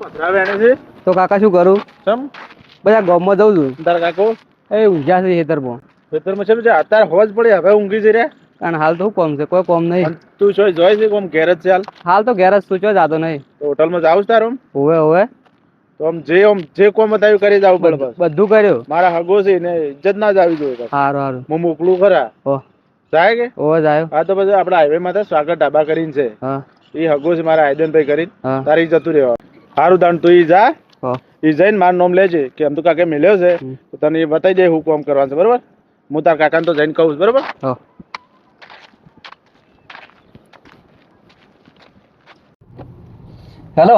તો કાકા શું કરું? બધા ગામમાં જઉં છું. તારા કાકો એ ઊંઘ્યા છે ખેતરમાં. ખેતરમાં છે અત્યારે હોજ પડે હવે ઊંઘી જઈ રહ્યા. કારણ હાલ તો શું કોમ છે? કોઈ કોમ નહીં. તું જોઈ છે કોમ ઘેર જ છે હાલ તો ઘેર જ તું ચો જાતો નહીં. હોટલમાં જાવ તારું? હોવે હોવે. તો જે કોમ બતાવ્યું કરી જાવ પડે. બધું કર્યું. મારા હગો છે ને ઇજ્જત ના જ આવી જોઈએ. સારું સારું. હું મોકલું ખરા. જાય કે? હોવે જાય. હા તો પછી આપડે હાઈવે માં સ્વાગત ઢાબા કરીને છે. હા. એ હગો છે મારા આયદનભાઈ કરીને. તારી જતું રહેવા. સારું તાણ તું ઈ જા. ઈ જઈને મારું નામ લેજે કે આમ તો કાકે મળ્યો છે તો તને એ બતાવી દે હું કોમ કરવાનું છે બરોબર. હું તાર કાકાને તો જઈને કહું બરોબર. હેલો.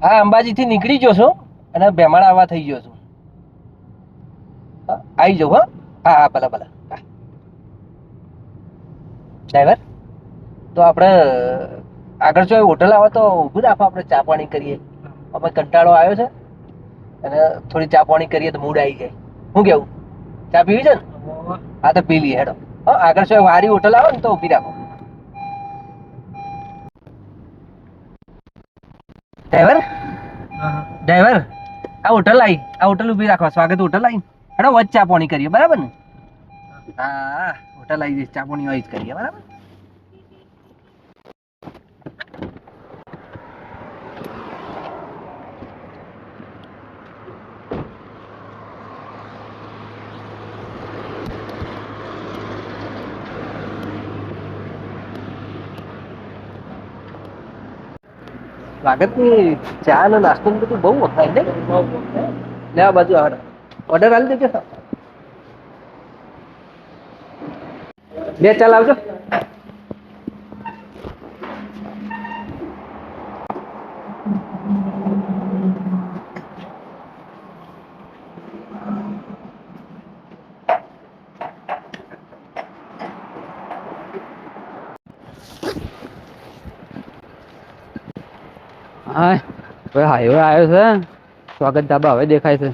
હા અંબાજી થી નીકળી ગયો છું અને ભેમાળ આવવા થઈ ગયો છું. આવી જાઉં. હા હા ભલે ભલે. ડ્રાઈવર તો આપણે આગળ જો હોટલ આવે તો ઊભું રાખો, આપણે ચા પાણી કરીએ. અમે કંટાળો આવ્યો છે અને થોડી ચા પાણી કરીએ તો મૂડ આવી જાય. શું કેવું? ચા પીવી છે ને? હા તો પી લઈએ હેડો. હા આગળ જો વારી હોટલ આવે ને તો ઊભી રાખો. ડ્રાઈવર ડ્રાઈવર આ હોટલ આવી, આ હોટલ ઊભી રાખો. સ્વાગત હોટલ આવી હેડો, વચ્ચે ચા પાણી કરીએ બરાબર ને? હા હોટલ આવી જઈશ, ચા પાણી આવી જ કરીએ બરાબર. સ્વાગતની ચા અને નાસ્તો બધું બહુ વખણાય ને. લે આ બાજુ ઓર્ડર આલી દેજો. બે ચાલ આવજો. હા હવે હાઈવે આવ્યો છે. સ્વાગત ધાબા હવે દેખાય છે.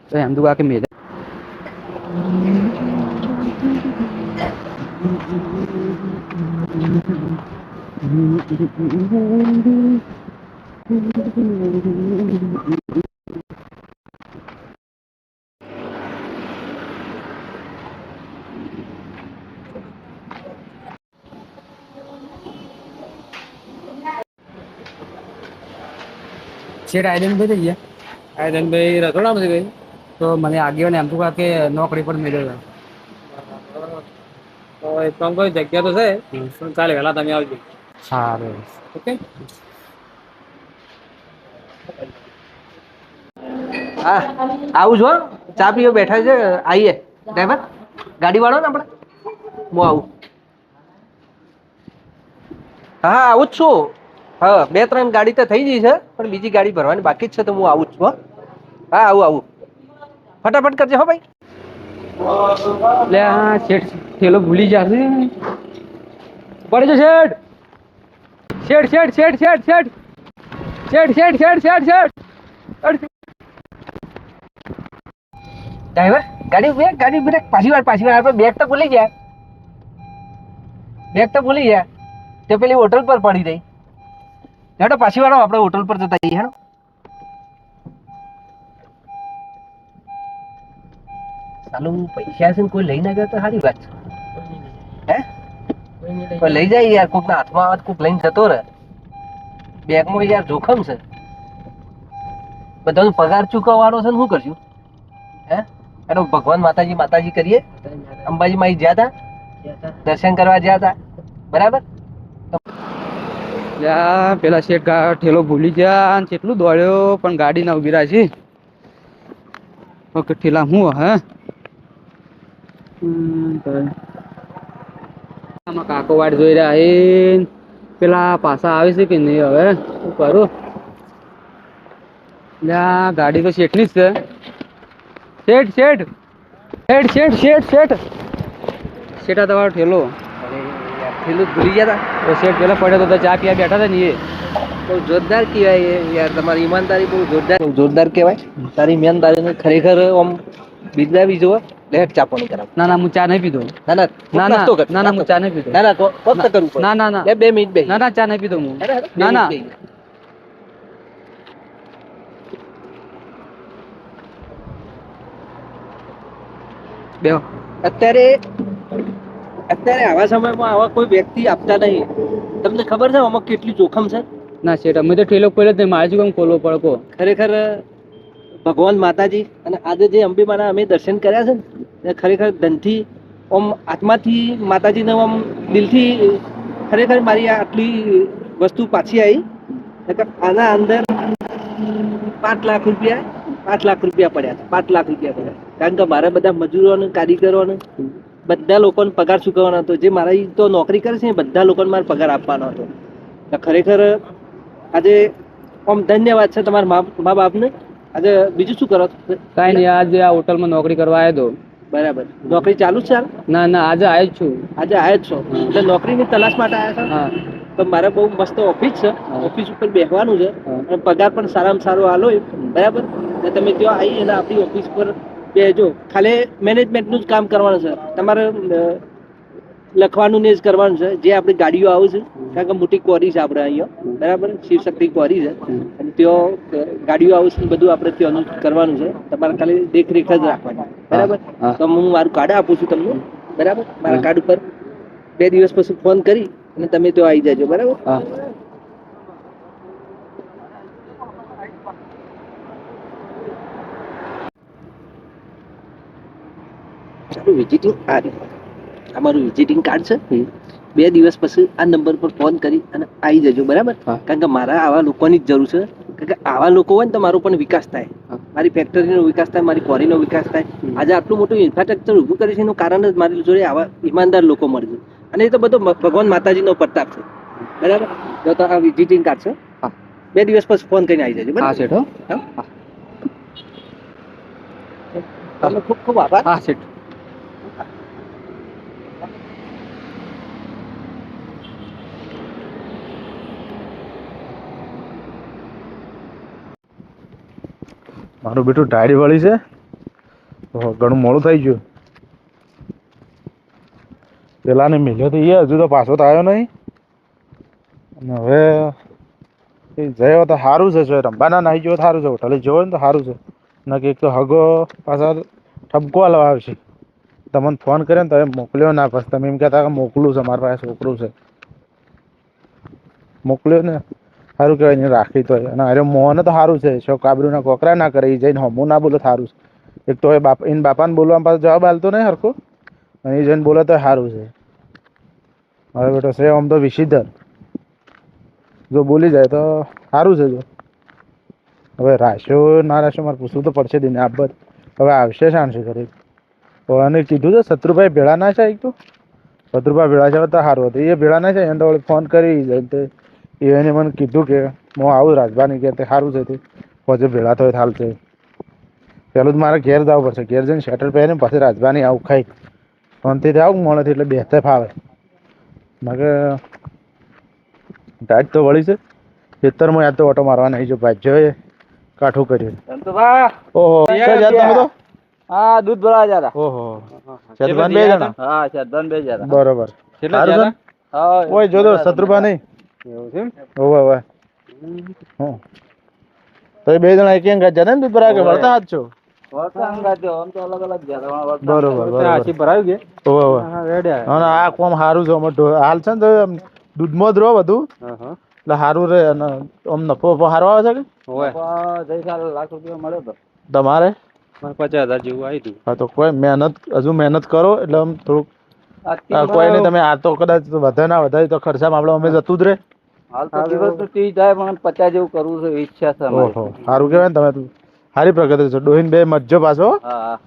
તો એમ તો કાકે મેળે શેઠ આયદનભાઈ થઈ ગયા. આયદનભાઈ રતોડામાં ગઈ તો મને આગેવાને એમ તો કે નોકરી પર મેળવ્યો. તો એક કામ કોઈ જગ્યા તો છે પણ કાલે વહેલા તમે આવજો. સારું ઓકે. હા આવું છો, ચા પીવા બેઠા છે. આવીએ ડ્રાઈવર, ગાડી વાળો ને આપણે. હું આવું. હા આવું જ છું. હા 2-3 ગાડી તો થઈ ગઈ છે પણ બીજી ગાડી ભરવાની બાકી જ છે તો હું આવું જ છું. હા આવું ફટાફટ કરજો હો ભાઈ. એટલે હા શેઠ થેલો ભૂલી જશે. પડજો શેઠ. શેઠ શેઠ શેઠ શેઠ શેઠ શેઠ શેઠ શેઠ શેઠ શેઠ. ડ્રાઈવર ગાડી બ્રેક. પાછી વાર આપણે બેગ તો ભૂલી ગયા. તે પેલી હોટલ પર પડી રહી. હેડો પાછી વાળો આપણે હોટલ પર જતા જઈએ. હેડો. ચાલુ પૈસા છે ને કોઈ લઈ ના જાય તો સારી વાત છે. કોઈ લઈ જાય યાર, કોક ના હાથમાં આવે કોક લઈને જતો રહે. બેગમાં યાર જોખમ છે. બધાનો પગાર ચૂકવવાનો છે ને શું કરશું? એનો ભગવાન માતાજી કરીએ. અંબાજી માં ગયા હતા, દર્શન કરવા ગયા હતા બરાબર. પેલા શેઠ ઠેલો ભૂલી ગયા કેટલું દોડ્યો પણ ગાડી ના ઉભી રાખી. ઓકે ઠેલા હું કાકો વાટ જોઈ રહ્યા એ પેલા પાછા આવે છે કે નહીં હવે શું કરું? ગાડી તો શેઠની જ છે. શેઠ શેઠ શેઠ શેઠ શેઠ શેઠ શેઠા તમારો ઠેલો ભૂલી ગયા હતા. તો શેઠ પેલા પડ્યો તો ચા પીવા બેઠા હતા ને એ બહુ જોરદાર કહેવાય યાર. તમારી ઈમાનદારી બહુ જોરદાર કહેવાય. તારી ઈમાનદારીને ખરેખર આમ બિરદાવી જોવે. લેટ ચા પાણી કરાવ. ના હું ચા નહીં પીધો. ના હું ચા નહીં પીધો. કોક તો કરવું પડે. ના 2 મિનિટ બે. ના ચા નહીં પીધો હું. ના બેહો. અત્યારે આવા સમયમાં આવા કોઈ વ્યક્તિ આપતા નહીં. તમને ખબર છે આમાં કેટલી જોખમ છે? ના શેઠ, અમે તો ઠેલો ખોલ્યો જ નહીં, મારે શું કેમ ખોલવો પડે કહો? ખરેખર ભગવાન માતાજી અને આજે જે અંબેમાના અમે દર્શન કર્યા છે ને, ખરેખર ધનથી ઓમ આત્માથી માતાજીને ઓમ દિલથી ખરેખર મારી આટલી વસ્તુ પાછી આવી. આના અંદર 5 લાખ રૂપિયા પડ્યા છે. 5 લાખ રૂપિયા પડ્યા, કારણ કે મારા બધા મજૂરોને, કારીગરોને, બધા લોકોને પગાર ચૂકવવાનો હતો. જે મારા તો નોકરી કરે છે એ બધા લોકોને મારે પગાર આપવાનો હતો. ખરેખર આજે આમ ધન્યવાદ છે તમારા મા બાપને. આજે બીજું શું કરો? કાંઈ નહીં, આજે આ હોટલમાં નોકરી કરવા આવ્યો હતો. બરાબર. નોકરી ચાલુ છે? ના ના, આજે આવ્યો જ છું. આજે આવ્યો જ છો એટલે નોકરીની તલાશ માટે આવ્યા છો? હા. તો મારે બહુ મસ્ત ઓફિસ છે, ઓફિસ ઉપર બેસવાનું છે અને પગાર પણ સારામાં સારો આલો. બરાબર. ને તમે ત્યાં આવી અને આપણી ઓફિસ પર બેસજો. ખાલી મેનેજમેન્ટનું જ કામ કરવાનું છે તમારે, લખવાનું ને જ કરવાનું છે. જે આપણી ગાડીઓ આવે છે, કારણ કે મોટી ક્વોરી છે આપણે અહીંયા, બરાબર, શિવશક્તિ ક્વોરી છે અને ત્યાં ગાડીઓ આવે છે, બધું આપણે ત્યાંનું કરવાનું છે. તમારે ખાલી દેખરેખ જ રાખવાની. બરાબર. તો હું મારું કાર્ડ આપું છું તમને. બરાબર. મારા કાર્ડ ઉપર 2 દિવસ પછી ફોન કરી અને તમે ત્યાં આવી જજો. બરાબર. ચાલો, વિઝિટિંગ અમારું વિઝિટિંગ કાર્ડ છે. 2 દિવસ પછી આ નંબર પર ફોન કરી અને આવી જજો. બરાબર. કારણ કે મારા આવા લોકોની જ જરૂર છે. કારણ કે આવા લોકો હોય ને તો મારો પણ વિકાસ થાય, મારી ફેક્ટરીનો વિકાસ થાય, મારી ક્વોરીનો વિકાસ થાય. આજે આટલું મોટું ઇન્ફ્રાસ્ટ્રક્ચર ઊભું કરે છે એનું કારણ જ મારી જોડે આવા ઈમાનદાર લોકો મળશે. અને એ તો બધો ભગવાન માતાજીનો પ્રતાપ છે. બરાબર. તો આ વિઝિટિંગ કાર્ડ છે. 2 દિવસ પછી ફોન કરીને આવી જજો. હા શેઠ. તમને ખૂબ ખૂબ આભાર. હા શેઠ. મારું બેટું ટાયરી વાળી છે તો ઘણું મોડું થઈ ગયું. પેલાને મિલ્યો તો હજુ તો પાછો તો આવ્યો નહીં. અને હવે એ જયો તો સારું છે, રમવાના નાહી ગયો સારું છે, હોટલે જવો ને તો સારું છે. નક્કી એક તો હગો પાછા ઠપકો હલવા આવશે. તમને ફોન કર્યો ને તમે મોકલ્યો ના, પછી તમે એમ કહેતા કે મોકલું છે, મારા પાસે છોકરું છે. મોકલ્યો ને સારું કહેવાય ને, રાખી તો. અને અરે મોહન તો સારું છે, શોક આબરૂના કોકરા ના કરે, એ જઈને હમું ના બોલો સારું છે. એક તો એ એને બાપાને બોલવા પાસે જવાબ આલતો નહીં હરખો, અને એ જઈને બોલે તો સારું છે. હવે બેટો છે આમ તો વિશિધર, જો બોલી જાય તો સારું છે. જો હવે રાખ્યો ના રાખ્યો મારે પૂછવું તો પડશે દિને આબત. હવે આવશે શાંતિ કરી. અને કીધું છે શત્રુભાઈ ભેળા ના છે. એક તો શત્રુભાઈ ભેળા છે તો સારું હતું. એ ભેળા ના છે એને તો ફોન કરી જાય. એને મને કીધું કે હું આવું રાજભાની કે તે સારું છે. તે પછી ભેળા તો થાલ છે. પેલું જ મારે ઘેર જવું પડશે. ઘેર જઈને શેટર પહેરીને પછી રાજભાની આવું ખાઈ શાંતિથી આવું મળેથી એટલે બેસતે ફાવે. મારે ટાઈટ તો વળી છે. ખેતરમાં યાદ તો ઓટો મારવા નહીં. જો ભાજ્યો એ કાઠું કર્યું. ઓહો હા, દૂધ ભરવા જતા. ઓહો, શેતભાન 2 જણા. હા, શેતભાન 2 જણા. બરોબર. હા, ઓય જો તો શત્રુભા નહીં. એવું છે. ઓવે ઓવે. તો 2 જણા એક અંગાત જતા ને દૂધ ભરા કે વળતા હાથ છો? વળતા અંગાત આમ તો અલગ અલગ જતા. બરોબર. આછી ભરાયું કે? ઓવે ઓવે. હા રેડી. અને આ કોમ સારું છે. હાલ છે ને તો દૂધમાં જ રહો બધું. એટલે સારું રહે અને આમ નફો સારો આવે છે કે? ઓવે. ગઈ સાલ ₹1,00,000 મળ્યો તો. તમારે 50,000 જેવું આવ્યું હતું. હા, તો કોઈ હજુ મહેનત કરો એટલે આમ થોડુંક કોઈ નહીં. તમે આ તો કદાચ વધે ના વધારે તો ખર્ચામાં આપણે અમે જતું જ રહે. હાલ તો દિવસ તો 30 જાય પણ 50 જેવું કરવું છે ઈચ્છા છે. ઓહો, સારું કહેવાય ને. તમે સારી પ્રગતિ છે. ડોહીન 2 મજ્જો પાછો. હા,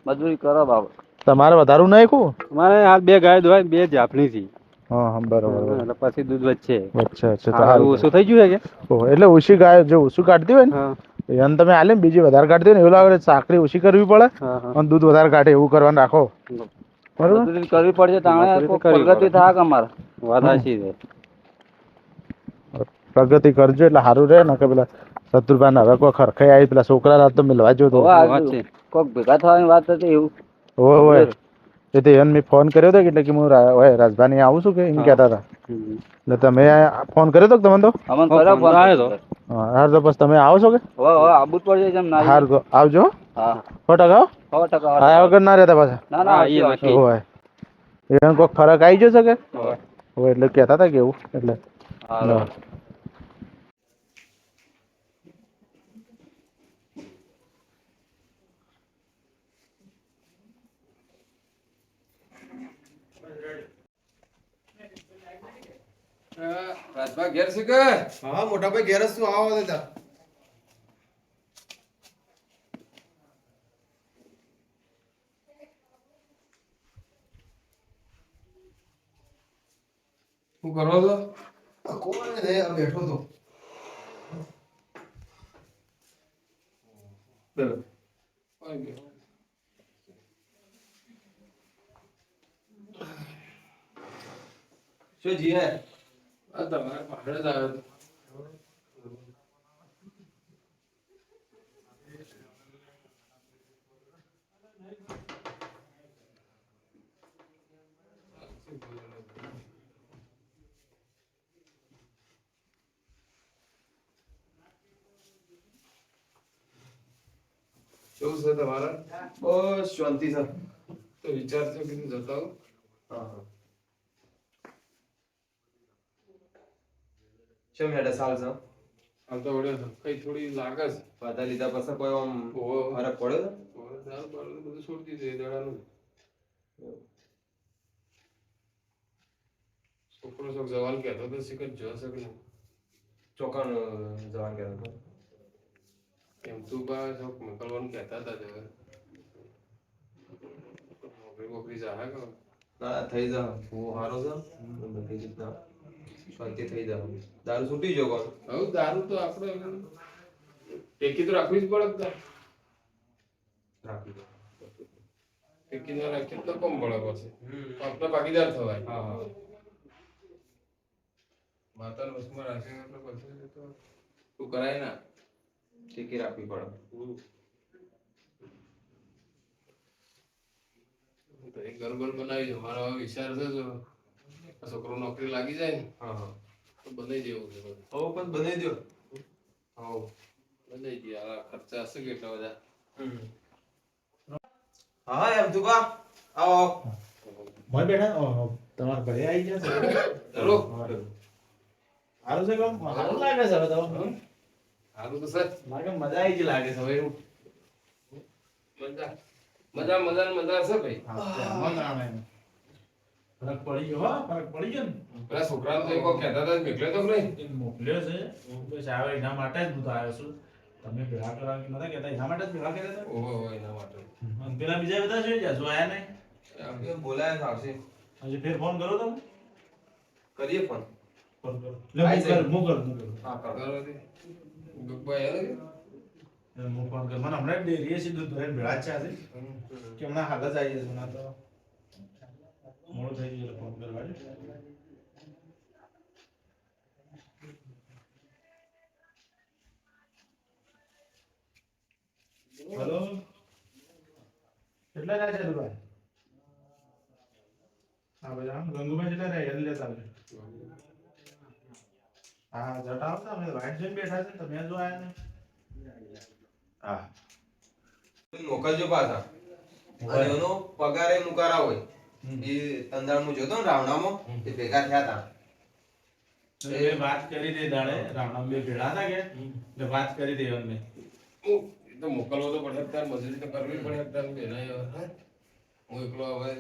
મજૂરી કરો બાબા. તમારે વધારું નહીં ખું? મારે હાલ 2 ગાય દોવાય 2 જાફણી થી. હા બરોબર. એટલે પછી દૂધ વચ્ચે અચ્છા તો સારું ઓછું થઈ ગયું છે કે? ઓહો, એટલે ઓછી ગાય જો ઓછું કાઢતી હોય ને એને તમે આલે ને બીજી વધારે કાઢતી હોય ને એવું લાગે સાંકળી ઓછી કરવી પડે અને દૂધ વધારે કાઢે એવું કરવાનું રાખો. બરોબર, કરવી પડશે. પ્રગતિ થાય કે અમારે વાત સાચી છે. પ્રગતિ કરજો એટલે સારું રહે ને. કે પેલા શત્રુભાઈ હવે કોઈ ખરખાઈ આવી પેલા છોકરા રાત તો મિલવા જો તો કોક ભેગા થવાની વાત હતી એવું. હોય એ તો એને મેં ફોન કર્યો હતો એટલે કે હું રાજભાની આવું છું કે એમ કહેતા હતા. એટલે તમે ફોન કર્યો હતો કે તમે તો હા તો બસ તમે આવો છો કે હાર તો આવજો. 100% આયા વગર ના રહેતા પાછા. હોય એને કોઈ ફરક આવી જશે કે હોય એટલે કહેતા હતા કે એવું એટલે રાજભા ઘેર છે કે? હા મોટા ભાઈ ઘેર જ છું. આવો દાદા. શું કરો છો? કોણ ને બેઠો તો. શું જી હે? આ તમારે પાછળ જ આવ્યો હતો. શું છે તમારા? બસ શાંતિ સર. તો વિચાર છે કે જતા હો. કેમ હેડે સાલ છે? હાલ તો વડે કઈ થોડી લાગે છે. પાતા લીધા પછી કોઈ આમ ફરક પડ્યો? દારૂ બારૂ બધું છોડી દીધું એ દડાનું. છોકરો શોખ જવાન કહેતો તો શીખર જશે કે નહીં. ચોકન જવાન કહેતો. એમ તું બા શોખ મોકલવાનું કહેતા હતા જવા. નોકરી બોકરી જાહે કે? ના થઈ જા બહુ સારો છે. બધી રીતના શાંતિ થઈ જાય. દારૂ છૂટી ગયો કોણ? હવે દારૂ તો આપણે ટેકી તો રાખવી જ પડે. રાખી દો. ટેકી ના રાખીએ તો કમ પડે પછી. આપણે ભાગીદાર થવાય. હા. માતાનો વસમાં રાખીને એટલે પછી તો તું કરાય ના. ટીકી રાખવી પડે. તો એક ઘર બનાવી દો. મારો વિચાર છે જો છોકરો નોકરી લાગી જાય ને તો બનાવી દેવું છે. હવે પણ બનાવી દો. બનાવી દઈએ. આ ખર્ચા હશે કેટલા બધા. હા એમ તું બા આવો. મોય બેઠા તમારા ઘરે આવી ગયા છે. ચલો સારું છે કામ સારું લાગે છે હવે તો. સારું તો સર મારે મજા આવી જ લાગે છે હવે એવું. મજા છે ભાઈ. ફરક પડી ગયો. ફરક પડી ગયો ને. પેલા છોકરાને તો કોઈ કહેતા હતા મોકલ્યો તો નહીં. મોકલ્યો છે બસ આવે એના માટે જ હું તો આવ્યો છું. તમે ભેગા કરવા નતા કહેતા એના માટે જ ભેગા કર્યા હતા. ઓહો એના માટે. પેલા બીજા બધા છે હજુ આયા નહીં. બોલાય આવશે. હજી ફેર ફોન કરો તમે. કરીએ ફોન. ફોન કરો. હું કરું. હા કરો. ગબ્બા યાર હું ફોન કર. મને હમણાં ડેરીએ છે દૂધ ભરાઈને ભેળા જ છે આજે. કે હમણાં હાલ જ આવી જશે. ના તો મોડું થઈ ગયું ફોન કરવા. હેલો કેટલા જાય છે દુભાઈ? હા ભાઈ આમ ગંગુભાઈ કેટલા રહ્યા એટલે લેતા આવજો. હા જટા આવતા અમે વાઈટ જોઈને બેઠા છે. તમે જો આયા ને. હા મોકલજો પાછા. અને એનો પગાર એ મુકારા હોય. એ તંદાળ હું જોતો ને રાવણામાં એ ભેગા થયા હતા. એ વાત કરી દે દાડે રાવણા બે ભેળા હતા કે એટલે વાત કરી દે એમને. તો મોકલવો તો પડે અત્યારે મજૂરી તો કરવી પડે અત્યારે બેના હું એકલો હવે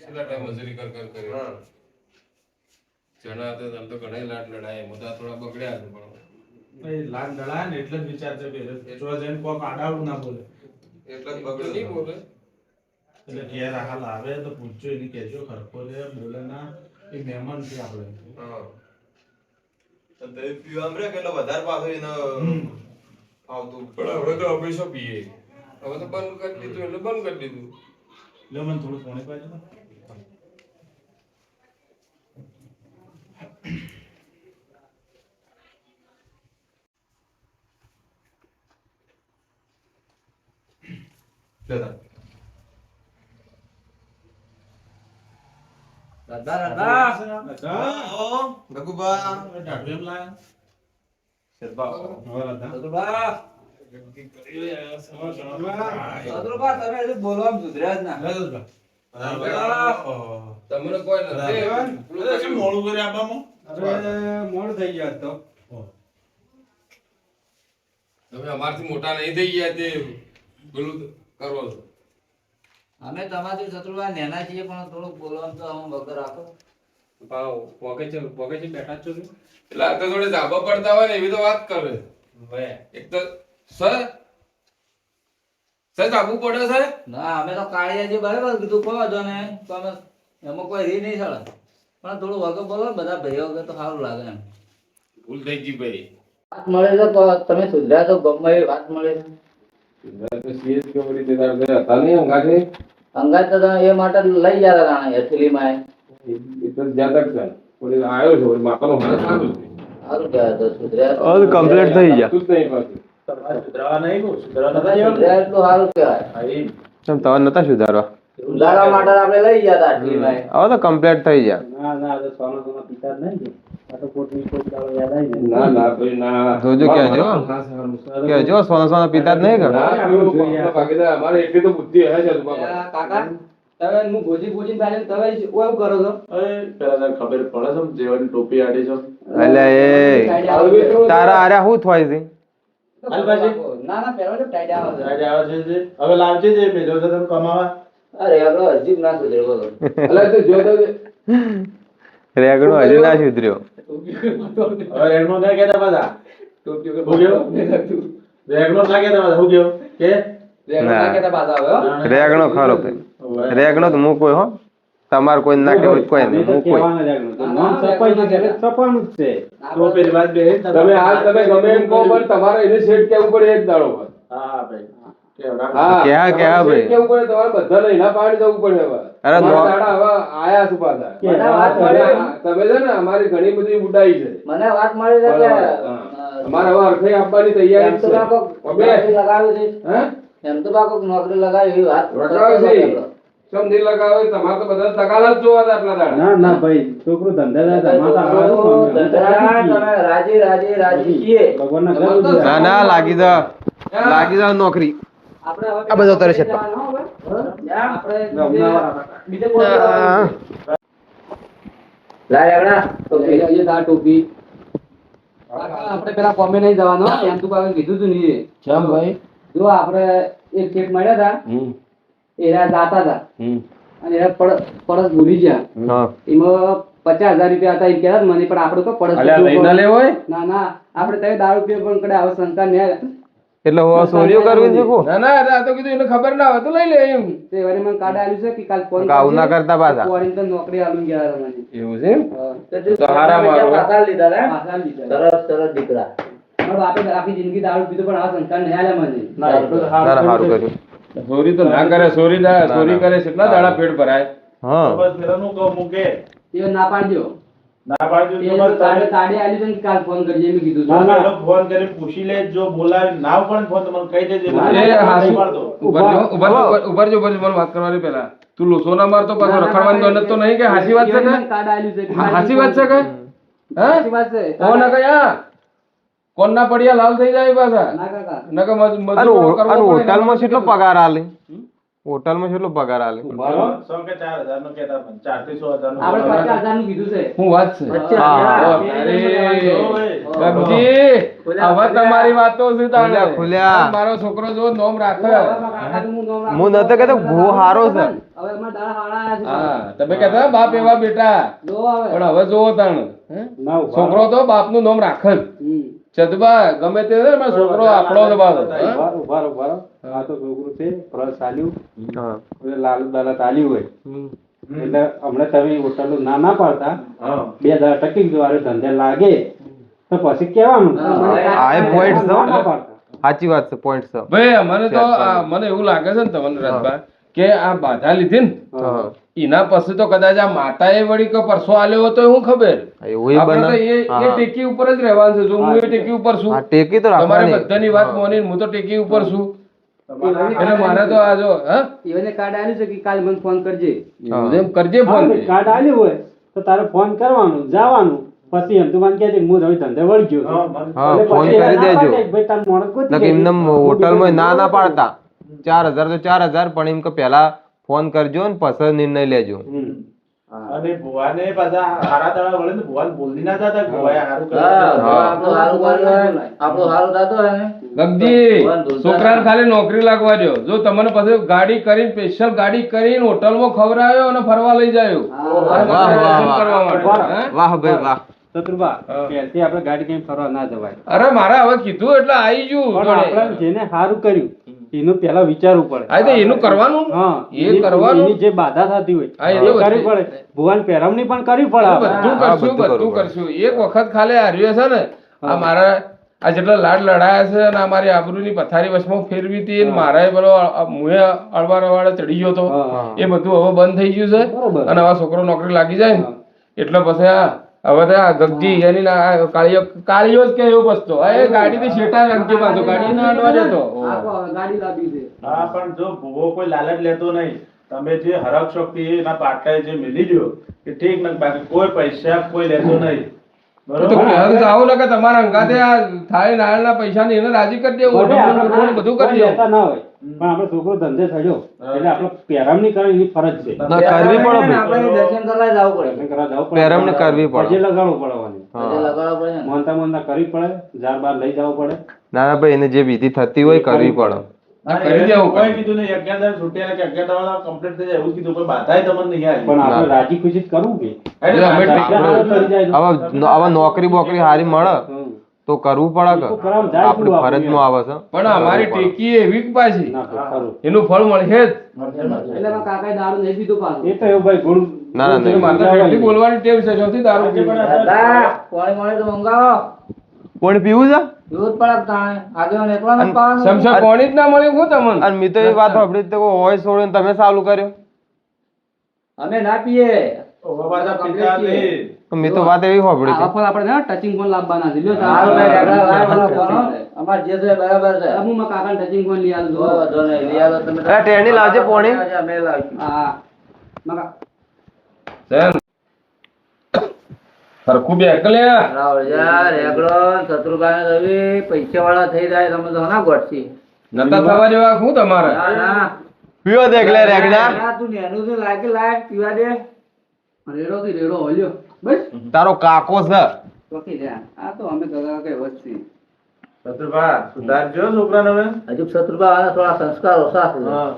કેટલા ટાઈમ મજૂરી કર કર્યો. જણા હતા તમે તો ઘણા લાડ લડાય બધા થોડા બગડ્યા હતા પણ લાડ લડાય ને એટલે જ વિચાર છે કે એટલો જઈને કોક આડાવડું ના બોલે. એટલે જ બગડ્યો નહીં બોલે. એટલે ઘેર હાલ આવે તો પૂછજો એને કહેજો ખરખો રે બોલે ના એ મહેમાન છે આપણે. હા તો તે પીવા આમ રે કેટલો વધારે પાછો એને આવતું. પણ હવે તો અમે શું પીએ હવે તો બંધ કરી દીધું એટલે બંધ કરી દીધું. લે મને થોડું પાણી પાજો તો. તમને કોઈ નથી મોડું થઈ ગયા તો તમે અમારથી મોટા નહીં થઈ ગયા તે પેલું કરો છો. અમે તમારી શત્રુભાઈ નેના છીએ પણ થોડુંક બોલવાનું તો અમે વગર રાખો. એટલે આ તો થોડી ધાબા પડતા હોય ને એવી તો વાત કરે. એક તો સર ધાબુ પડે છે. ના અમે તો કાળિયા જે બરાબર કીધું કોઈ વાંધો નહીં તો અમે એમાં કોઈ રી નહીં ચાલે પણ થોડું વગર બોલો ને બધા ભાઈઓ વગર તો સારું લાગે એમ. ભૂલ થઈ ગઈ ભાઈ. વાત મળે છે તો તમે સુધર્યા તો ગમે એવી વાત મળે છે. હતા નહીં અંગાથી અંગાત તો તમે એ માટે લઈ ગયા હતા રાણા એથલીમાં આવ્યો છો માતાનો હાથ સારું છે. સારું કહેવાય તો સુધર્યા કમ્પ્લીટ થઈ ગયા તું જ નહીં પાછું. સુધરવા નહીં સુધર્યા એટલું સારું કહેવાય. તમે નતા સુધારવા સુધારવા માટે આપણે લઈ ગયા હતા આટલીમાં. હવે તો કમ્પ્લીટ થઈ ગયા ના ના ભાઈ ના. જોજો કેજો સોના સોના પિતા જ નહીં કે ભાગીદાર અમારે એટલી તો બુદ્ધિ હે છે બાપા. કાકા તમે હું ભોજી ભોજી પાડે તમે એવું કરો છો પેલા ખબર પડે છે જેવાની ટોપી આડી છો એટલે એ તારા આર્યા શું થાય છે ના ના પહેલા તો ટાઈડ આવે છે. હવે લાવજે જે મેજો છે તમે કમાવા અરે આપણો હજી ના સુધર્યો બોલો. અલા તો જો તો રેગણો હજી ના સુધર્યો હવે રેગણો ના કહેતા બધા રેગણો ના કહેતા બધા શું કેવું કે ના કહેતા પાછા આવે હો. રેગણો ખરો રેગણો તો હું કોઈ હો તમાર કોઈ ના કેવું કોઈ નહીં હું કોઈ કહેવાના રેગણો તો નામ સપાઈ જશે એટલે સપાનું જ છે તો પેલી વાત બે તમે આ તમે ગમે એમ કહો પણ તમારે એને સેટ કેવું પડે એક દાડો પર. હા ભાઈ હા કેવા ભાઈ કેવું પડે તમારે બધા લઈને પાડી જવું પડે હવે. અરે અમારા દાડા હવે આયા છું પાછા. મને વાત મળી તમે છે ને અમારી ઘણી બધી બુડાઈ છે. મને વાત મળી છે કે અમારે હવે અર્થે આપવાની તૈયારી એમ તો છે. બાકો ઓબે. નોકરી લગાવ્યું છે. હે? એમ તો બાકો નોકરી લગાવી એવી વાત લગાવે છે. કેમ નહીં લગાવે? તમારે તો બધા તગાલા જ જોવા હતા આટલા દાડા. ના ના ભાઈ છોકરો ધંધા તમે રાજી રાજી રાજી છીએ. ભગવાનના ઘર ના ના લાગી જાવ નોકરી આપણે હવે આ બધો તારે છે. જવાનું હો હવે. આપણે બીજે કોઈ લાય આગળ તો લઈ આવજે આ ટોપી. આપણે પેલા કોમે નહીં જવાનો એમ તો કાલે કીધું તું નહીં. કેમ ભાઈ? જો આપણે એક ચેક મળ્યા હતા એરા દાતા હતા અને એરા પડસ ભૂલી ગયા હા એમાં 50,000 રૂપિયા હતા એમ કહેતા હતા મને પણ આપણે તો પડસ ના ના આપણે તમે દારૂ પીએ પણ કડે આવો સંતાન ને એટલે હું ચોરીઓ કરવી છે કો ના ના આ તો કીધું એને ખબર ના હોય તો લઈ લે એમ. તે વારે મને કાર્ડ આલ્યું છે કે કાલ ફોન આવું ના કરતા પાછા ફોન તો નોકરી આલું ગયા હતા મને. એવું છે એમ? તો હારા મારો. પાછા લીધા હતા પાછા લીધા સરસ સરસ દીકરા. મારા બાપે આખી જિંદગી દારૂ પીધો પણ આ સંતાન નહીં આલ્યા મને તારા સારું કર્યું ચોરી તો ના કરે. ચોરી કરે કેટલા દાડા પેટ ભરાય. હા બસ પેલાનું કહું મૂકે એ ના પાડજો ના પાડજો એ તો તો બસ તારે તાડે આલ્યું છે ને કાલ ફોન કરજે એમ કીધું ના ના હતું. લોકો ફોન કરી પૂછી લે જો બોલાવી ના પણ ફોન તમને કહી દેજે ના, એ ના, હાસુ. નહીં પાડતો. ઉભર જો મને વાત કરવાની પેલા. તું લોસો ના મારતો પાછો રખડવાની દોલત તો નહીં કે હાસી વાત છે કે? મને કાર્ડ આલ્યું છે કે હાસી વાત છે કે? હે? હાચી વાત છે. કોણ ના કયા? કોણ ના પડ્યા લાલ થઈ જાય પાછા. ના કાકા નકર મજૂર અરે કરવો પડે. હોટલમાં કેટલો પગાર આલે હોટલમાં કેટલો પગાર આલે 100 કે 4,000 નો કહેતા પણ 4 થી 6,000 નો આપણે 50,000 નું કીધું છે. શું વાત છે? 50,000. હા. અરે, હા. બાપજી, હવે તમારી વાતો શું તાણે? ખુલ્યા. મારો છોકરો જો નોમ રાખે. હવે કાકાનું હું નામ રાખું. હું નતો કહેતો બહુ હારો છે હવે અમારા દાડા હાડા આયા છે. હા, તમે કહેતા બાપ એવા બેટા. જો હવે. પણ હવે જોવો તાણ. હે? ના ઉભા. છોકરો તો બાપનું નામ રાખે જ. હમ. ચદબા ગમે તે છે, પણ છોકરો આપણો જ બાપ. હે? ઉભા. આ તો છોકરું છે પ્રસ આલ્યું હા એટલે લાલુ દાદા ચાલ્યું હોય એટલે હમણાં તમે હોટલો ના પાડતા 2,000 ટકી દ્વારા ધંધે લાગે તો પછી કેવાનું આ એ point છે. ના પાડતા. સાચી વાત છે પોઈન્ટ છે ભાઈ મને તો મને એવું લાગે છે ને તમને રાજભા કે આ બાધા લીધી ને હા એના પછી તો કદાચ આ માતાએ વળી કે પરસો આલ્યો હતો હું ખબર. એવું આપણે તો બને એ ટેકી ઉપર જ રહેવાનું છે. જો હું એ ટેકી ઉપર છું, હા ટેકી તો તમારે રાખવાની બધાની વાત મોની હું તો ટેકી ઉપર છું. એટલે મારે તો આ જો એને કાર્ડ આલ્યું છે કે કાલે મને ફોન કરજે એમ કરજે ફોન કાર્ડ આલ્યું હોય તો તારે ફોન કરવાનું જવાનું પછી એમ તું મને કહે હું હવે ધંધે વળી ગયો હા, ફોન કરી દેજો. ભાઈ તાર મોણસ ગોતી નકર એમને હોટલમાં ના પાડતા 4000 તો 4000 પણ એમ કે પહેલા ફોન કરજો ને પછી નિર્ણય લેજો. અને ભુવાને પાછા હારા દાડા વળે ને ભુવાને બોલી ના જતા કે ભુવાએ હારું કર્યું. આપણું સારું કર્યું હોય, આપણું સારું થતું હોય ને ગગજી છોકરાને ખાલી નોકરી લાગવા દો. જો તમને પછી ગાડી કરીને સ્પેશિયલ ગાડી કરીને હોટલમાં ખવડાવ્યો અને ફરવા લઈ જાયો વાહ, વાહ, દર્શન વાહ. કરવા માટે. હે? વાહ ભાઈ વાહ. શત્રુભા પહેલથી આપણે ગાડી કઈ ફરવા ના જવાય અરે મારે હવે કીધું એટલે આવી ગયું પણ જોડે. આપણે જેને સારું કર્યું એનું પહેલા વિચારવું પડે હા, તો એનું કરવાનું હા એ કરવાનું એની જે બાધા થતી હોય હા, એ એ તો કરવી પડે ભગવાન પહેરવણી પણ કરવી પડે એ આપણે. બધું હા, કરશું બધું બધું કરવું કરશું. એક વખત ખાલી હાર્યો છે ને આ મારા આ જેટલા લાડ લડાયા છે અને આ મારી આબરૂની પથારી વચમાં ફેરવી હતી ને મારા પેલો મુએ અળવારવાળે ચડી ગયો હતો હા. એ બધું હવે બંધ થઈ ગયું છે બરોબર. અને હવે છોકરો નોકરી લાગી જાય ને એટલે પછી હવે તો આ ગગજી એની ના આ કાળીઓ જ કે એવો બસતો એ ગાડી થી શેટા રાખજે પાછો ગાડી ના અડવા દેતો. ગાડી લાવી છે હા, પણ જો ભુવો કોઈ લાલચ લેતો નહીં. તમે જે હરક શક્તિ એના પાટાએ જે મિલી દ્યો કે ઠીક ને બાકી કોઈ પૈસા કોઈ લેતો નહીં. એ તો બરોબર? કહેવાનું તો આવું ને કે તમારા અંગાતે આ થાય નાળના પૈસા ને એને રાજી કરી દેવું બધે આપણે બધું બધું કરી કોઈ દેવું. લેતા ના હોય પણ આપણો છોકરો ધંધે ચડ્યો એટલે આપણે પહેરવણી કરવી એની ફરજ છે ના, કરવી પડે ભાઈ. આપણે દર્શન કરવા જવું પડે, દર્શન કરવા જવું પડે. પહેરવણી કરવી પડે. પગે લગાડવું પડવાની પગે લગાડવા પડે ને. મોનતા મોનતા કરવી પડે જાર બાર લઈ જવું પડે ના ના ભાઈ એને જે વિધિ થતી હોય કરવી પડે. આ કરી દેવું કોઈ પડે. કીધું નહીં 11 દાડા છૂટ્યા કે 11 દાડા કમ્પ્લીટ થઈ જાય એવું કીધું કોઈ બાધાય તમને નહીં આવી. પણ આપણે રાજી ખુશી જ કરવું કે એટલે અમે આપણે કરી જાય તો. હવે નોકરી બોકરી હારી મળે હમ. તો કરવું પડે તો કે કરાવવાનું જાય આપણી શું ફરજમાં આવે છે. પણ અમારી ટેકી એવી જ પાછી ના તો ખરું. એનું ફળ મળે જ. એટલે મારા કાકાએ દારૂ નહીં પીધું પાછું. એ તો એવું ભાઈ ગુણ ના, ના, એટલે મારે તો કેટલી બોલવાની ટેવ છે જોથી દારૂ પીવું. દાદા, પાણી મળે તો મંગાવો. કોણ પીવું છે? પીવું જ પડે તાણે. આગેવાન એકલા નથી પાવાનું. સમસા પાણી જ ના મળ્યું હું તમને. અને મેં તો એ વાત સાંભળી તો હોય છોડીને તમે ચાલુ કર્યો. અમે ના પીએ. હવે પાછા પિતા નહીં. મેં તો વાત એવી સાંભળી આવા હતી. ફળ આપણે ટચિંગ ફોન લાવવાના છે લ્યો સારું ભાઈ, આગળ લાય મને ફોન, હો. અમાર જે છે બરાબર છે. હું મારા કાકાને ટચિંગ ફોન લઈ આલું જો વાંધો નહીં, લઈ આલો તમે. અરે, ટેણી લાવજે પોણી. અમે લાવીશું. હા મારા શેન? સરખું બે એકલ્યા. રાવળિયા, રેગડો, શત્રુભાઈ રવિ પૈસાવાળા થઈ જાય તમે તો ના ગોઠશી. નતા થવા જેવા શું તમારે? ના, ના. પીવો દે એકલા રેગડા. ના, તું નેનું છે, લાગે લાગ, પીવા દે. રેડો થી રેડો હોલ્યો બસ તારો કાકો છે. ચોકી રહ્યા આ તો અમે કાકા કઈ વસ્તી શત્રુભા, સુધારજો છોકરાને હવે. હજુ શત્રુભાઈ થોડા સંસ્કાર ઓછા છે. હા.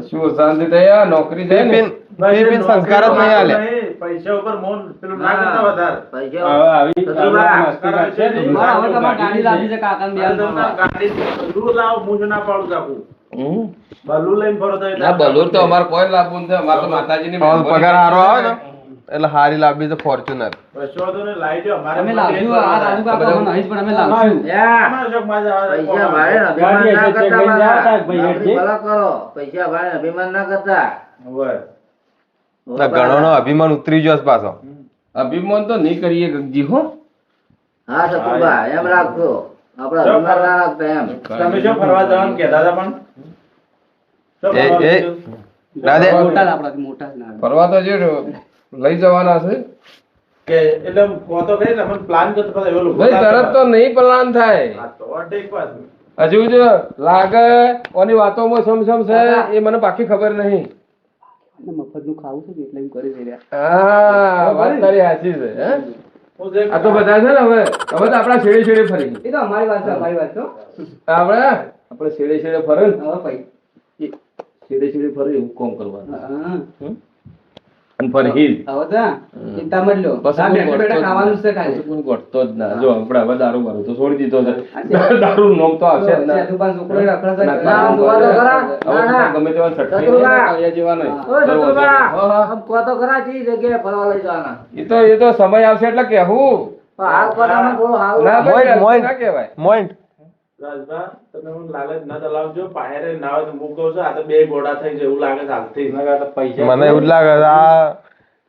શું શાંતિ થઈ આ નોકરી જાય ને? પીપીન સંસ્કાર જ નહીં આલે. પૈસા ઉપર મોન પેલું ના કરતા વધારે. પૈસા શત્રુભાઈ, સંસ્કાર હશે ને. હવે તમારે ગાડી લાવી છે કાકાને બે અને તમને ગાડી બલૂન લાવો, હું જ ના પાડું ચાકુ. હમ. બલૂન લઈને ફરો તો એટલે ના બલૂર તો અમારે કોઈ લાભવું નથી. અમારે તો માતાજીની હવે પગાર સારો આવે ને એટલે હારી લાવવી છે ફોર્ચ્યુનર. કશો વાંધો નહીં, લાવી દો. અમારે અમે લાવ્યું આ રાજુ કાકા મને હઈશ પણ અમે લાવ્યું યા. અમારે શોખ માજા આવે. પૈસા ભાડે અભિમાન ગાડી ના હશે, કરતા ચેક લઈને મારા. જતા ભાઈ આપણી હેઠજે. ભલા કરો. પૈસા ભાડે અભિમાન ના કરતા. હોય. ઘણો અભિમાન ઉતરી ગયો છે પાછો. અભિમાન તો નહીં કરીએ ગગજી હો. હા શત્રુભાઈ, એમ રાખજો. આપણે અભિમાન ના રાખતા એમ. તમે શું ફરવા જવાનું કહેતા હતા પણ? શું એ ફરવા એ જવાનું? દાદે મોટા જ આપણાથી મોટા જ ના ફરવા તો જે લઈ જવાના છે કે એટલે હું તો કહીશ ને, અમને પ્લાન કરતો હતા, એવો લોકો ભાઈ તરત તો નહીં પ્લાન થાય. હા, તો ઠીક પાછું. હજુ જો લાગે ઓની વાતોમાં સમસમ છે એ મને પાકી ખબર નહીં. મફત નું ખાવું છે ને એટલે એમ કરી દે હા વાત તારી સાચી છે. હે? હું જે આ તો બધા છે ને હવે તો આપડા છેડે છેડે ફરી એ તો અમારી વાત છે અમારી વાત છો આપણે છેડે છેડે ફરે ને હવે ભાઈ છેડે છેડે ફરે એવું કોમ કરવાનું હા અને ફરી હવે તો ચિંતા મત લો પછી બેઠા બેઠા ખાવાનું છે ખાલી પછી કોઈ ગોઠતો જ ના. જો આપણે હવે દારૂ બારૂ તો છોડી દીધો છે. દારૂ નોમ તો આવશે જ ના. સેતુભાઈ છોકરો રખડે છે. ના, જોવા તો ખરા. હવે ના, ના. તો ગમે તેવા છટકી શત્રુભાઈ. કર્યા જેવા નહીં. ઓય શત્રુભાઈ, હા, હા. આમ કહો તો ખરા કઈ જગ્યાએ ફરવા લઈ જવાના. એ તો સમય આવશે એટલે કેવું પણ હાલ કરવાનું થોડું હાલ. ના ભાઈ મોઈન. ના કહેવાય. મોઈન્ટ. રાજભા, તમે મને લાલચ ના ચલાવજો. પાયરે ના હોય તો હું કહું છું, આ તો બે ગોળા થઈ જાય એવું લાગે છે હાલથી. પૈસા મને એવું જ લાગે છે આ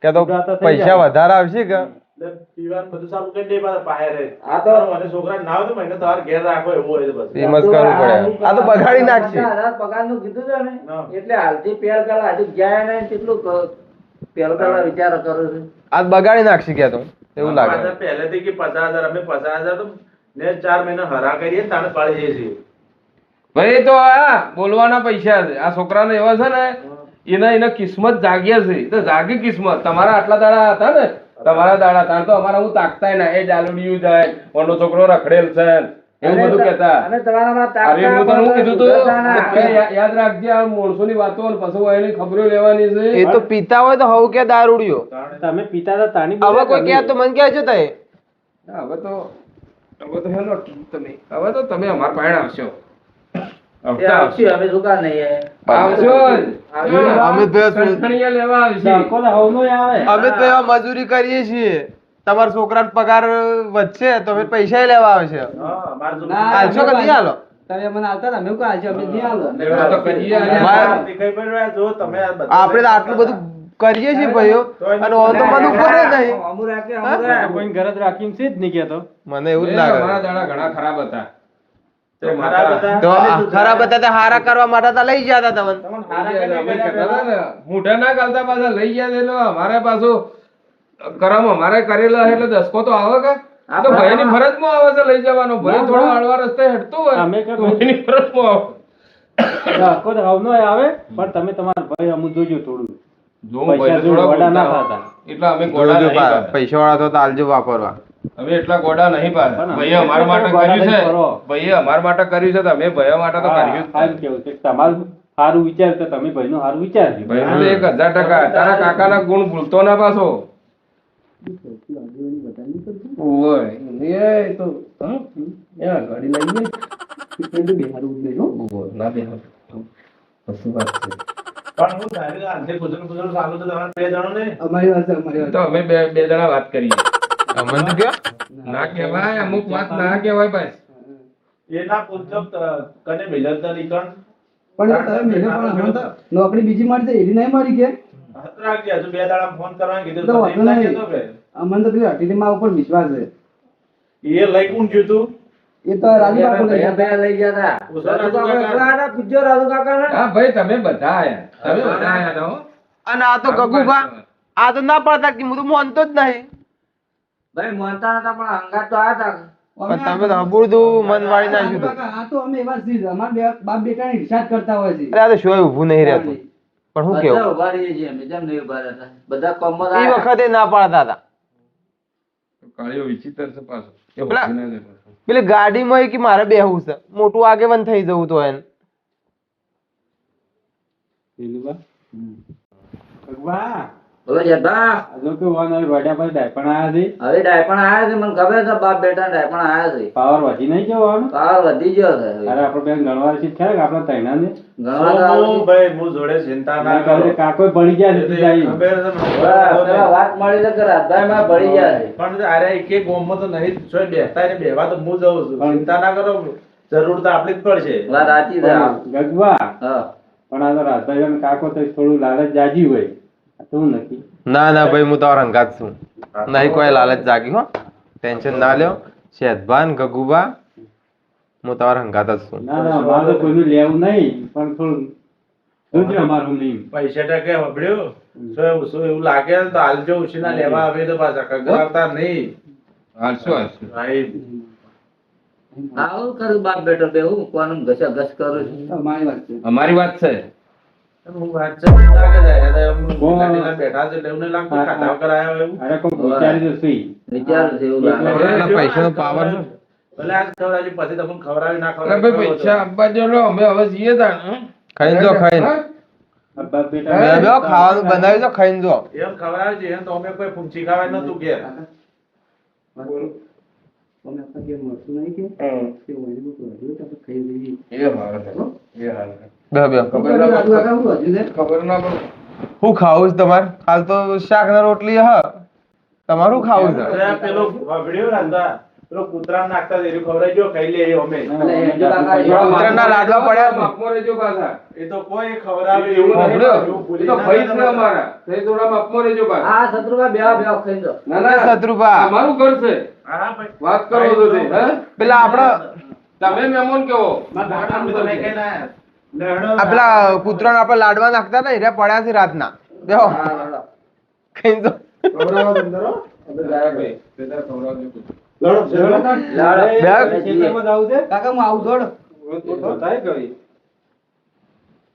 કે તો પૈસા વધારે આવશે કે એટલે પીવાનું બધું ચાલુ કરી દે પાછા પાહે રહે. આ તો મને છોકરા ના આવે તો મને તમારે ઘેર રાખો એવું હોય તો બસ. એમ જ કરવું પડે. આ તો બગાડી નાખશે. 50,000 પગારનું કીધું છે ને હા. એટલે હાલથી પેલા હજુ ગયા ને કેટલું પેલા વિચાર કરું છું. આ બગાડી નાખશે કે તો એવું લાગે. પાછા પહેલેથી કે 50,000 અમે 50,000 તો ને 4 મહિના હરા કરીએ ને તાણે પાડી જઈએ છીએ. ભાઈ તો આ બોલવાના પૈસા છે. આ છોકરાને એવા છે ને એને કિસ્મત જાગ્યા છે. તો જાગી કિસ્મત. તમારા આટલા દાડા હતા ને તમારા દાડા તાણ તો અમારા હું તાકતાય ના એ ડાલુડિયું જાય ઓનો છોકરો રખડેલ છે એવું બધું કહેતા. અને તમારામાં અરે હું તને શું કીધું તું કે યાદ રાખજે આ માણસોની વાતો ને પછી એની ખબરો લેવાની છે. એ તો પીતા હોય તો હવ કે દારૂડિયો. તમે પીતા હતા તાની હવે કોઈ કહે તો મને કહેજો તઈ. હવે તો હેલો તમે હવે તો તમે અમાર પાસે આવશો. આવશે અમે દુકાન નહીં આવશો જ. અમિતભાઈ સંખણીયા લેવા આવશે. અમિતભાઈ હવે મજૂરી કરીએ છીએ. તમારા છોકરાનો પગાર વધશે તો અમે પૈસા લેવા આવશે. હા, અમારે તો હાલશો કે નહીં હાલો? તમે મને આવતા ને અમે કાલ છે અમે નહીં આલો આ તો કરીએ અને મારે- દેખાઈ પડ્યું આ જો તમે આ બધા- આપણે તો આટલું બધું કરીએ છીએ ભાઈઓ અને હવે તો મને ઉપર જ નહીં. અમુ રાખે કોઈ ઘર જ રાખીને છે જ નહીં કેતો. મને એવું જ અમારા લાગે. દાડા ઘણા ખરાબ હતા. તે ખરાબ હતા. તો ખરાબ હતા તે હારા કરવા માટે તો લઈ ગયા હતા તમને. તમને હારા અમે કરી કહેતા હતા ને, મૂઢા ના ગાલતા પાછા લઈ ગયા છે એટલે અમારે પાછું કરમ અમારે કરેલા એટલે દસકો તો આવે કે આ તો ભાઈની ફરજમાં આવે છે લઈ જવાનો. ભાઈ થોડો હળવા રસ્તે હેડતો હોય અમે કે તો ભાઈની ફરજમાં આવે. આખો તો હવનો આવે પણ તમે તમારા ભાઈ અમુ જોજો થોડું. જો હું પૈસા ભાઈને થોડા ગોડા ના બોલતા ખાતા. એટલે અમે ગોડા નહીં પાડતા. પૈસા વાળા તો આલજો વાપરવા. અમે એટલા ગોડા નહીં પાડતા. પણ ભાઈએ અમારા માટે ગોડા કર્યું નહીં છે. કરો. ભાઈએ અમારા માટે કર્યું છે તો અમે ભાઈઓ માટે તો કર્યું જ. સારું કેવું છે તમારું સારું વિચાર તો તમે ભાઈનું સારું વિચારજો. ભાઈ તો 1000%. તારા કાકાના ગુણ ભૂલતો ના પાછો. ઓય એ તો હમ? યા ગાડી લઈ ગઈ. ઓય, ના બેહાર. કશું વાત છે. પણ હું તારે આજે ગુજર ચાલુ તો તમારે 2 જણો ને તો અમે બે જણા વાત કરીએ. અમને તો કયો? ના કહેવાય અમુક વાત ના કહેવાય ભાઈ. એના પૂછજો કને મિલત નહીં કણ પણ તમે મેલે પણ હમણાં તો નોકરી બીજી મળી છે એવી નહીં મળી કે હાથ રાખજે હજુ 2 દાડા ફોન કરવાનું કીધું તો તો વાંધો એમ ના નહીં. કહેતો કે અમને તો પેલી હટીલીમાં ઉપર વિશ્વાસ છે એ લઈ કોણ ગયું તું એ તો રાજુ બાપુ લઈ ગયા. ભયા લઈ ગયા હતા પૂછો રાજુ કાકા. એકલા હતા, પૂછજો રાજુ કાકાને. હા ભાઈ તમે બધા આયા. તમે બધા આયા હતા હો. અને આ તો ગગુભા આ તો ના પડતા કે હું તો માનતો જ નહીં. ભાઈ મોનતા નતા પણ હંગાત તો આયા હતા. પણ તમે તો હબુડતું મન વાળી નાખ્યું હતું. કાકા, આ તો અમે એવા જ છીએ. અમારા બાપ બેટાની રિસાર્ચ કરતા હોય છે. અરે આ તો શોય ઊભું નહીં રહેતું. પણ શું બધા કેવું ઉભા રહીએ છીએ અમે, જેમ નહીં ઉભા રહેતા. બધા કોમમાં એ આયા. વખતે ના પાડતા હતા. કાળિયો વિચિત્ર છે પાછો. એ પેલા- ભૂખી ના જાય પાછો. પેલી ગાડીમાં એ કે મારે બેહવું છે મોટું આગેવાન થઈ જવું તો એને પેલું ભગવાન બોલો જેઠા. હજુ કે વન હવે વડ્યા પર ડાયપણ આયા છે. હવે ડાયપણ આયા છે, મને ખબર છે બાપ બેટા ડાયપણ આયા છે. પાવર વધી નહીં જવાનું. પાવર વધી ગયો છે હવે. અરે આપણે બેન ગણવાર છે ખરા કે આપણા તૈણાને ઘણા તો આવે હું છે. ભાઈ હું જોડે ચિંતા ના કરો કાકો ભણી ગયા છે જાય. ખબર છે મને. બરાબર, પેલા વાત મળી છે કે રાજભાઈ માં ભળી ગયા છે. પણ અરે એક ગોમમાં તો નહીં છો બેહતા ને બેહવા તો હું જઉં છું પણ ચિંતા ના કરો જરૂર તો આપણી જ પડશે વાત સાચી છે. ગગવા હા. પણ આ તો રાજભાઈ કાકો તો થોડું લાલચ જાજી હોય આ તો નથી. ના ના ભાઈ હું તમારા હંગાત છું નહીં કોઈ લાલચ જાગી હો ટેન્શન ના લ્યો શેતભાન ગગુબા હું તમારા હંગાત જ છું ના ના અમારે તો કોઈનું લેવું નહીં પણ થોડું જોજો અમારું નહીં. પૈસા ટકે હબળ્યો શું એવું લાગે ને તો હાલજો ઉછીના લેવા આવે તો પાછા કગરાવતા નહીં હાલશું હાલશું. ભાઈ આવું કરું બાપ બેટો બેવું કોનું ઘસા ઘસ કરું છું. અમારી વાત છે. અમારી વાત છે. હું વાત છે લાગે જાય એટલે એમ ગાડીના બેઠા છે એટલે એવું નહીં લાગતું ખાતા વગર આયા હોય એવું અરે કોઈ વિચારી તો સુઈ. વિચારું છે એવું લાગે. એના પૈસાનો પાવર છે. ભલે આજ ખવડાવજો પછી તમને ખવડાવી ના અરે ભાઈ પૈસા આપવા જો લો, અમે હવે જઈએ તાણ, હં? ખાઈને જો ખાઈને હા? આ બાપ બેટા બે બે ખાવાનું બનાવી દો ખાઈને જો એમ ખવડાવજો એમ તો અમે કોઈ પૂંછી ખાવાય નતું ઘેર અમે આપણા ઘેર મળતું નહીં કે તે વળી બહુ વધ્યું તો આપણે ખાઈ લઈએ. એ હારું છે. એ હારું છે. બે બે ખબર ના રાજુ પડે. કાકા શું વધ્યું છે? ખબર ના પડે. હું ખાવું છે તમારે હાલ તો શાક ના રોટલી હ તમારું ખાવું છે અરે આ પેલો વગડ્યો રાંધા પેલો કૂતરા નાખતા એરી ખવડાવી જો ખાઈ લે એ અમે એટલે હેડજો કાકા, કૂતરાના લાડવા પડ્યા છે. માપમાં રહેજો પાછા. એ તો કોઈ ખવડાવે એવું એવું નહીં. નહીં. એવું ભૂલી એ તો ના ભાઈ જ જતા. છે અમારા. તે થોડા માપમાં રહેજો પાછા. આ શત્રુભાઈ બેવા ખાઈ દો. ના, ના, શત્રુભા. અમારું ઘર છે. હા ભાઈ વાત કરો છો તે, હે? પેલા આપડે તમે મહેમાન કેવો કામ તો નહીં કઈ ના લહેડો આ પેલા કૂતરાને આપણે લાડવા નાખતા હતા એ પડ્યા છે રાતના બેહો ખાઈ દો. ખવડાવો અંદર હો. ભાઈ, તે તારે ખવડાવજો. લડો લડો બે કાકા હું આવું થોડો. તો થાય કઈ?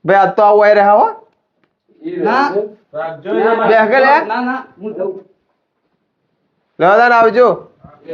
ભાઈ આ તો આવું આઈ રહ્યા હો ઈ ના. રહેશે. રાખજો બે કે લે ના ના હું જઉં. લેવા આવજો એ